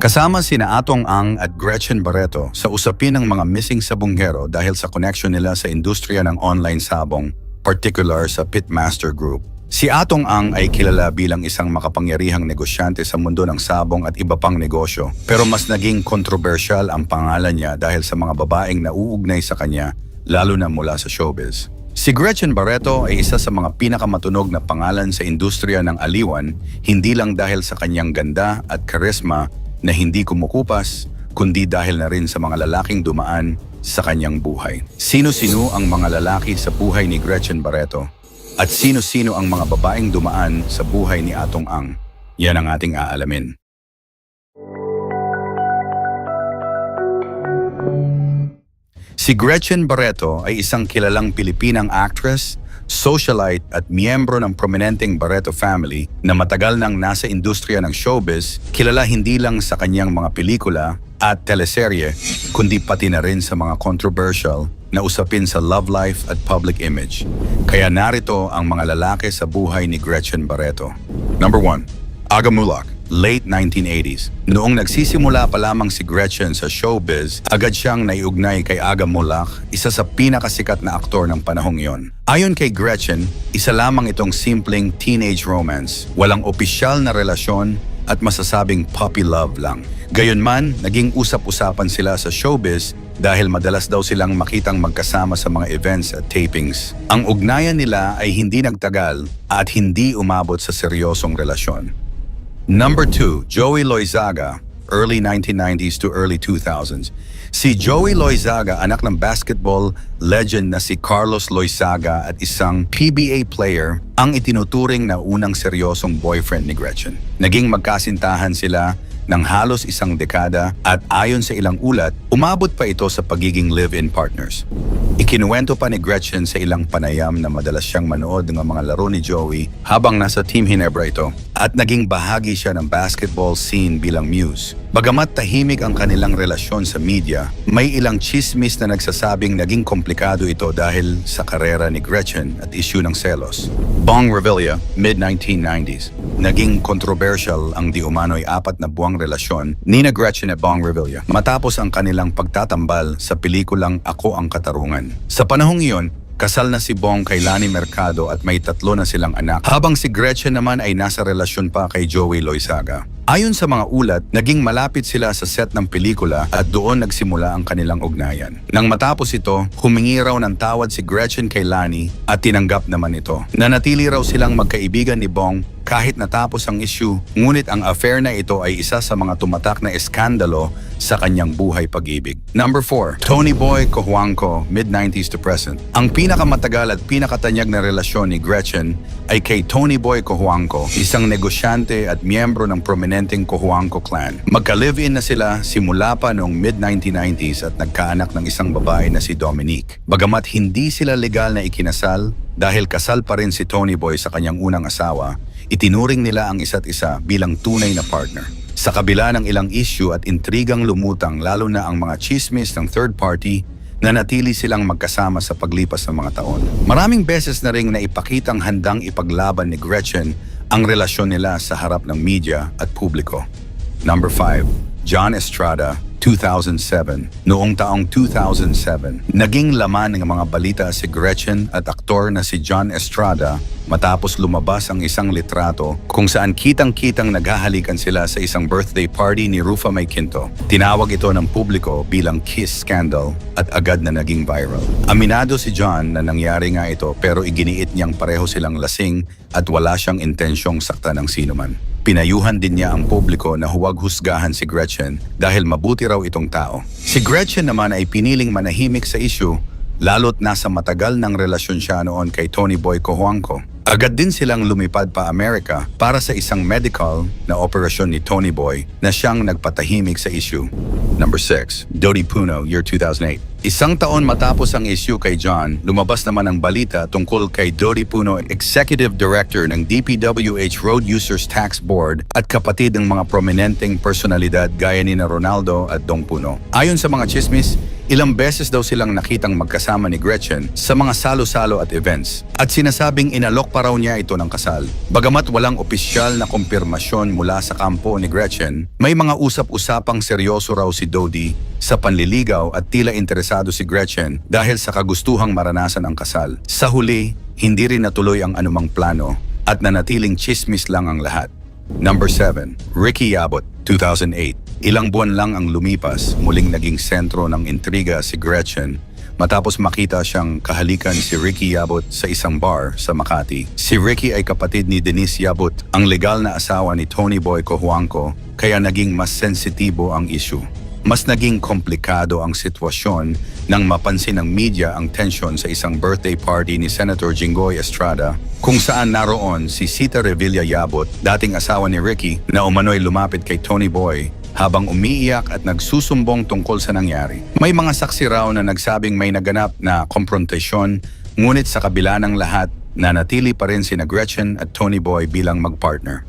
Kasama sina Atong Ang at Gretchen Barreto sa usapin ng mga missing sabonghero dahil sa connection nila sa industriya ng online sabong, particular sa Pitmaster Group. Si Atong Ang ay kilala bilang isang makapangyarihang negosyante sa mundo ng sabong at iba pang negosyo, pero mas naging kontrobersyal ang pangalan niya dahil sa mga babaeng nauugnay sa kanya, lalo na mula sa showbiz. Si Gretchen Barreto ay isa sa mga pinakamatunog na pangalan sa industriya ng aliwan, hindi lang dahil sa kanyang ganda at karisma na hindi kumukupas, kundi dahil na rin sa mga lalaking dumaan sa kanyang buhay. Sino-sino ang mga lalaki sa buhay ni Gretchen Barreto? At sino-sino ang mga babaeng dumaan sa buhay ni Atong Ang? Yan ang ating aalamin. Si Gretchen Barreto ay isang kilalang Pilipinang actress, socialite at miyembro ng prominenteng Barreto family na matagal nang nasa industriya ng showbiz, kilala hindi lang sa kanyang mga pelikula at teleserye, kundi pati na rin sa mga controversial na usapin sa love life at public image. Kaya narito ang mga lalaki sa buhay ni Gretchen Barreto. Number 1. Aga Mulak, late 1980s. Noong nagsisimula pa lamang si Gretchen sa showbiz, agad siyang naiugnay kay Aga Mulak, isa sa pinakasikat na aktor ng panahong iyon. Ayon kay Gretchen, isa lamang itong simpleng teenage romance, walang opisyal na relasyon at masasabing puppy love lang. Gayunman, naging usap-usapan sila sa showbiz dahil madalas daw silang makitang magkasama sa mga events at tapings. Ang ugnayan nila ay hindi nagtagal at hindi umabot sa seryosong relasyon. Number 2, Joey Loizaga, early 1990s to early 2000s. Si Joey Loizaga, anak ng basketball legend na si Carlos Loizaga at isang PBA player, ang itinuturing na unang seryosong boyfriend ni Gretchen. Naging magkasintahan sila ng halos isang dekada at ayon sa ilang ulat, umabot pa ito sa pagiging live-in partners. Ikinuwento pa ni Gretchen sa ilang panayam na madalas siyang manood ng mga laro ni Joey habang nasa Team Ginebra ito at naging bahagi siya ng basketball scene bilang muse. Bagamat tahimik ang kanilang relasyon sa media, may ilang chismis na nagsasabing naging komplikado ito dahil sa karera ni Gretchen at issue ng selos. Bong Revilla, mid-1990s. Naging controversial ang di umano'y 4 na buwang relasyon ni na Gretchen at Bong Revilla matapos ang kanilang pagtatambal sa pelikulang Ako ang Katarungan. Sa panahong iyon, kasal na si Bong kay Lani Mercado at may 3 na silang anak, habang si Gretchen naman ay nasa relasyon pa kay Joey Loizaga. Ayon sa mga ulat, naging malapit sila sa set ng pelikula at doon nagsimula ang kanilang ugnayan. Nang matapos ito, humingi raw ng tawad si Gretchen kay Lani at tinanggap naman ito. Nanatili raw silang magkaibigan ni Bong kahit natapos ang issue, ngunit ang affair na ito ay isa sa mga tumatak na eskandalo sa kanyang buhay pag-ibig. Number 4, Tony Boy Cojuangco, mid-90s to present. Ang pinakamatagal at pinakatanyag na relasyon ni Gretchen ay kay Tony Boy Cojuangco, isang negosyante at miyembro ng prominenteng Cojuangco clan. Magka-live-in na sila simula pa noong mid-1990s at nagkaanak ng isang babae na si Dominique. Bagamat hindi sila legal na ikinasal, dahil kasal pa rin si Tony Boy sa kanyang unang asawa, itinuring nila ang isa't isa bilang tunay na partner. Sa kabila ng ilang issue at intrigang lumutang lalo na ang mga chismis ng third party, nanatili silang magkasama sa paglipas ng mga taon. Maraming beses na ring naipakitang handang ipaglaban ni Gretchen ang relasyon nila sa harap ng media at publiko. Number 5, John Estrada, 2007. Noong taong 2007, naging laman ng mga balita si Gretchen at aktor na si John Estrada matapos lumabas ang isang litrato kung saan kitang-kitang naghahalikan sila sa isang birthday party ni Rufa May Quinto. Tinawag ito ng publiko bilang kiss scandal at agad na naging viral. Aminado si John na nangyari nga ito pero iginiit niyang pareho silang lasing at wala siyang intensyong saktan ng sinuman. Pinayuhan din niya ang publiko na huwag husgahan si Gretchen dahil mabuti raw itong tao. Si Gretchen naman ay piniling manahimik sa issue lalo't nasa matagal ng relasyon siya noon kay Tony Boy Cojuangco. Agad din silang lumipad pa Amerika para sa isang medical na operasyon ni Tony Boy na siyang nagpatahimik sa issue. Number 6, Dodi Puno, year 2008. Isang taon matapos ang issue kay John, lumabas naman ang balita tungkol kay Dodi Puno, Executive Director ng DPWH Road Users Tax Board at kapatid ng mga prominenteng personalidad gaya ni na Ronaldo at Dong Puno. Ayon sa mga chismis, Ilang beses daw silang nakitang magkasama ni Gretchen sa mga salo-salo at events at sinasabing inalok pa raw niya ito ng kasal. Bagamat walang opisyal na kumpirmasyon mula sa kampo ni Gretchen, may mga usap-usapang seryoso raw si Dodi sa panliligaw at tila interesado si Gretchen dahil sa kagustuhang maranasan ang kasal. Sa huli, hindi rin natuloy ang anumang plano at nanatiling chismis lang ang lahat. Number 7. Ricky Yabut, 2008. Ilang buwan lang ang lumipas, muling naging sentro ng intriga si Gretchen matapos makita siyang kahalikan si Ricky Yabut sa isang bar sa Makati. Si Ricky ay kapatid ni Denise Yabut, ang legal na asawa ni Tony Boy Cojuangco, kaya naging mas sensitibo ang issue. Mas naging komplikado ang sitwasyon nang mapansin ng media ang tensyon sa isang birthday party ni Senator Jinggoy Estrada kung saan naroon si Sita Revilla Yabut, dating asawa ni Ricky, na umano'y lumapit kay Tony Boy habang umiiyak at nagsusumbong tungkol sa nangyari. May mga saksi raw na nagsabing may naganap na komprontasyon, ngunit sa kabila ng lahat, nanatili pa rin sina Gretchen at Tony Boy bilang magpartner.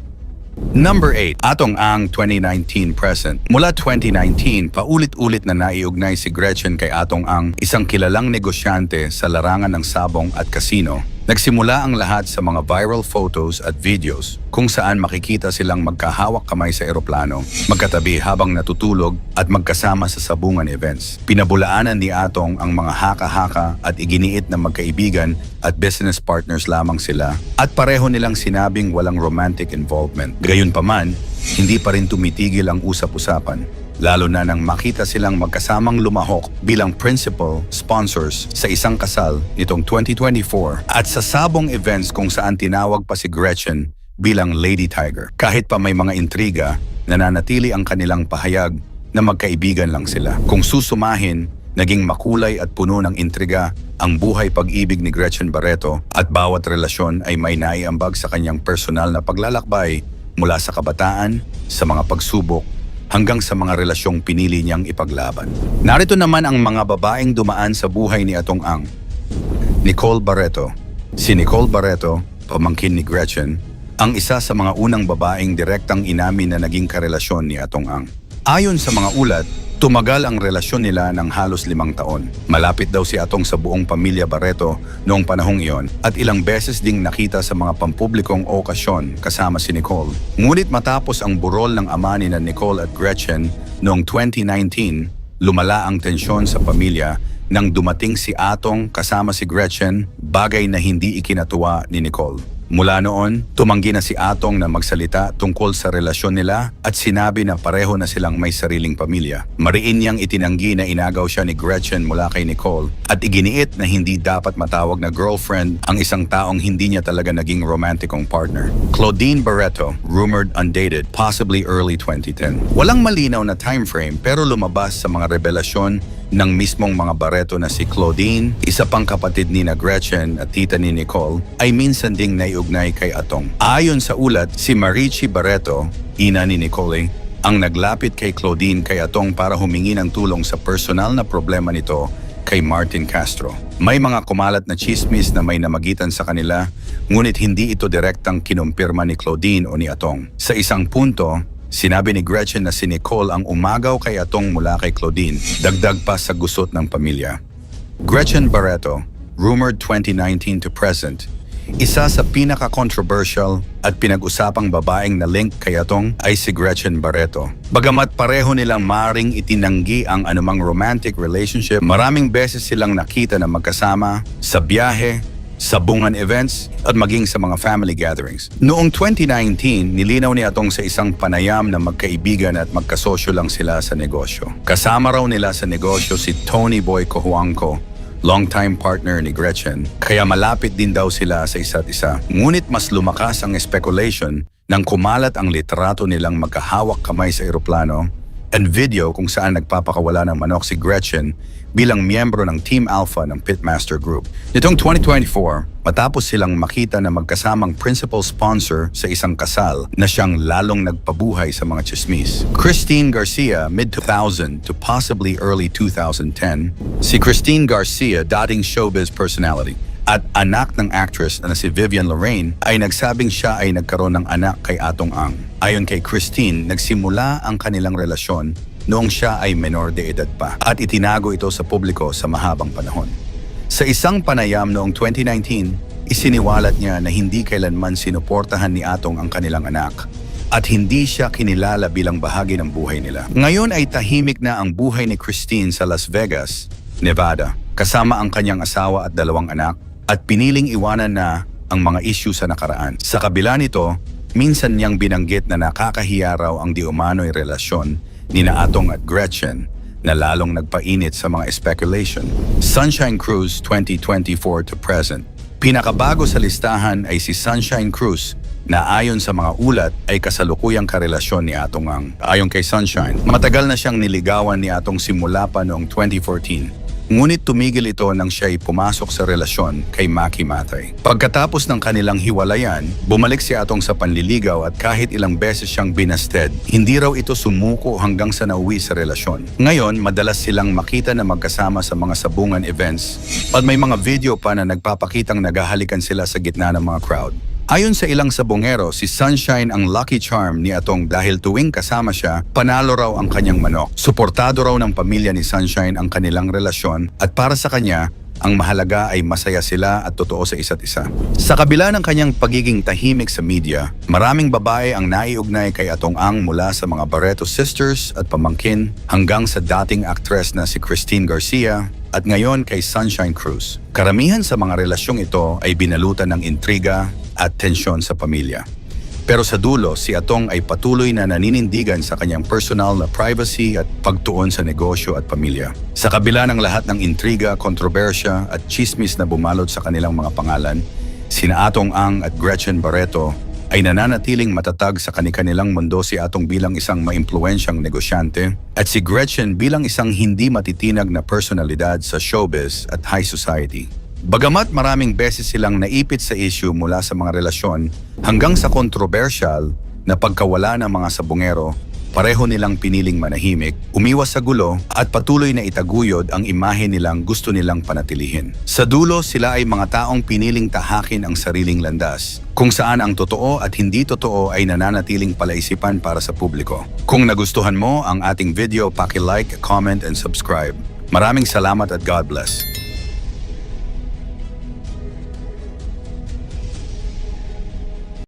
Number 8. Atong Ang 2019 present. Mula 2019, paulit-ulit na naiugnay si Gretchen kay Atong Ang, isang kilalang negosyante sa larangan ng sabong at kasino. Nagsimula ang lahat sa mga viral photos at videos kung saan makikita silang magkahawak kamay sa eroplano, magkatabi habang natutulog at magkasama sa sabungan events. Pinabulaanan ni Atong ang mga haka-haka at iginiit na magkaibigan at business partners lamang sila at pareho nilang sinabing walang romantic involvement. Gayunpaman, hindi pa rin tumitigil ang usap-usapan, lalo na nang makita silang magkasamang lumahok bilang principal sponsors sa isang kasal nitong 2024 at sa sabong events kung saan tinawag pa si Gretchen bilang Lady Tiger. Kahit pa may mga intriga, nananatili ang kanilang pahayag na magkaibigan lang sila. Kung susumahin, naging makulay at puno ng intriga ang buhay pag-ibig ni Gretchen Barreto at bawat relasyon ay may naiambag sa kanyang personal na paglalakbay mula sa kabataan, sa mga pagsubok, hanggang sa mga relasyong pinili niyang ipaglaban. Narito naman ang mga babaeng dumaan sa buhay ni Atong Ang. Nicole Barreto. Si Nicole Barreto, pamangkin ni Gretchen, ang isa sa mga unang babaeng direktang inamin na naging karelasyon ni Atong Ang. Ayon sa mga ulat, tumagal ang relasyon nila ng halos 5 taon. Malapit daw si Atong sa buong pamilya Barreto noong panahong iyon at ilang beses ding nakita sa mga pampublikong okasyon kasama si Nicole. Ngunit matapos ang burol ng ama ni na Nicole at Gretchen noong 2019, lumala ang tensyon sa pamilya nang dumating si Atong kasama si Gretchen, bagay na hindi ikinatuwa ni Nicole. Mula noon, tumanggi na si Atong na magsalita tungkol sa relasyon nila at sinabi na pareho na silang may sariling pamilya. Mariin niyang itinanggi na inagaw siya ni Gretchen mula kay Nicole at iginiit na hindi dapat matawag na girlfriend ang isang taong hindi niya talaga naging romantikong partner. Claudine Barreto, rumored undated, possibly early 2010. Walang malinaw na time frame pero lumabas sa mga revelasyon ng mismong mga Barreto na si Claudine, isa pang kapatid ni na Gretchen at tita ni Nicole, ay minsan ding naiugnay kay Atong. Ayon sa ulat, si Marichi Barreto, ina ni Nicole, ang naglapit kay Claudine kay Atong para humingi ng tulong sa personal na problema nito kay Martin Castro. May mga kumalat na chismis na may namagitan sa kanila, ngunit hindi ito direktang kinumpirma ni Claudine o ni Atong. Sa isang punto, sinabi ni Gretchen na si Nicole ang umagaw kay Atong mula kay Claudine, dagdag pa sa gusot ng pamilya. Gretchen Barreto, rumored 2019 to present, isa sa pinaka-controversial at pinag-usapang babaeng na link kay Atong ay si Gretchen Barreto. Bagamat pareho nilang maring itinanggi ang anumang romantic relationship, maraming beses silang nakita na magkasama sa biyahe, sabungan events at maging sa mga family gatherings. Noong 2019, nilinaw ni Atong sa isang panayam na magkaibigan at magkasosyo lang sila sa negosyo. Kasama raw nila sa negosyo si Tony Boy Cojuangco, longtime partner ni Gretchen, kaya malapit din daw sila sa isa't isa. Ngunit mas lumakas ang speculation nang kumalat ang litrato nilang magkahawak kamay sa eroplano and video kung saan nagpapakawala ng manok si Gretchen bilang miyembro ng Team Alpha ng Pitmaster Group. Nitong 2024, matapos silang makita na magkasamang principal sponsor sa isang kasal na siyang lalong nagpabuhay sa mga chismis. Christine Garcia, mid-2000 to possibly early 2010. Si Christine Garcia, dating showbiz personality, At anak ng actress na si Vivian Lorraine ay nagsabing siya ay nagkaroon ng anak kay Atong Ang. Ayon kay Christine, nagsimula ang kanilang relasyon noong siya ay menor de edad pa at itinago ito sa publiko sa mahabang panahon. Sa isang panayam noong 2019, isiniwalat niya na hindi kailanman sinuportahan ni Atong ang kanilang anak at hindi siya kinilala bilang bahagi ng buhay nila. Ngayon ay tahimik na ang buhay ni Christine sa Las Vegas, Nevada, kasama ang kanyang asawa at 2 anak at piniling iwanan na ang mga issue sa nakaraan. Sa kabila nito, minsan niyang binanggit na nakakahiya raw ang di umano'y relasyon ni Atong at Gretchen na lalong nagpainit sa mga speculation. Sunshine Cruz 2024 to present. Pinakabago sa listahan ay si Sunshine Cruz na ayon sa mga ulat ay kasalukuyang karelasyon ni Atong Ang. Ayon kay Sunshine, matagal na siyang niligawan ni Atong simula pa noong 2014. Ngunit tumigil ito nang siya ay pumasok sa relasyon kay Maki Matay. Pagkatapos ng kanilang hiwalayan, bumalik si Atong sa panliligaw at kahit ilang beses siyang binasted, hindi raw ito sumuko hanggang sa nauwi sa relasyon. Ngayon, madalas silang makita na magkasama sa mga sabungan events at may mga video pa na nagpapakitang naghahalikan sila sa gitna ng mga crowd. Ayon sa ilang sabongero, si Sunshine ang lucky charm ni Atong dahil tuwing kasama siya, panalo raw ang kanyang manok. Suportado raw ng pamilya ni Sunshine ang kanilang relasyon at para sa kanya, ang mahalaga ay masaya sila at totoo sa isa't isa. Sa kabila ng kanyang pagiging tahimik sa media, maraming babae ang naiugnay kay Atong Ang mula sa mga Barreto sisters at pamangkin hanggang sa dating aktres na si Christine Garcia at ngayon kay Sunshine Cruz. Karamihan sa mga relasyong ito ay binalutan ng intriga at tensyon sa pamilya. Pero sa dulo, si Atong ay patuloy na naninindigan sa kanyang personal na privacy at pagtuon sa negosyo at pamilya. Sa kabila ng lahat ng intriga, kontrobersya at chismis na bumalot sa kanilang mga pangalan, sina Atong Ang at Gretchen Barreto ay nananatiling matatag sa kanilang mundo, si Atong bilang isang maimpluwensyang negosyante at si Gretchen bilang isang hindi matitinag na personalidad sa showbiz at high society. Bagamat maraming beses silang naipit sa issue mula sa mga relasyon hanggang sa kontrobersyal na pagkawala ng mga sabongero, pareho nilang piniling manahimik, umiwas sa gulo at patuloy na itaguyod ang imahe nilang gusto nilang panatilihin. Sa dulo, sila ay mga taong piniling tahakin ang sariling landas, kung saan ang totoo at hindi totoo ay nananatiling palaisipan para sa publiko. Kung nagustuhan mo ang ating video, paki-like, comment and subscribe. Maraming salamat at God bless.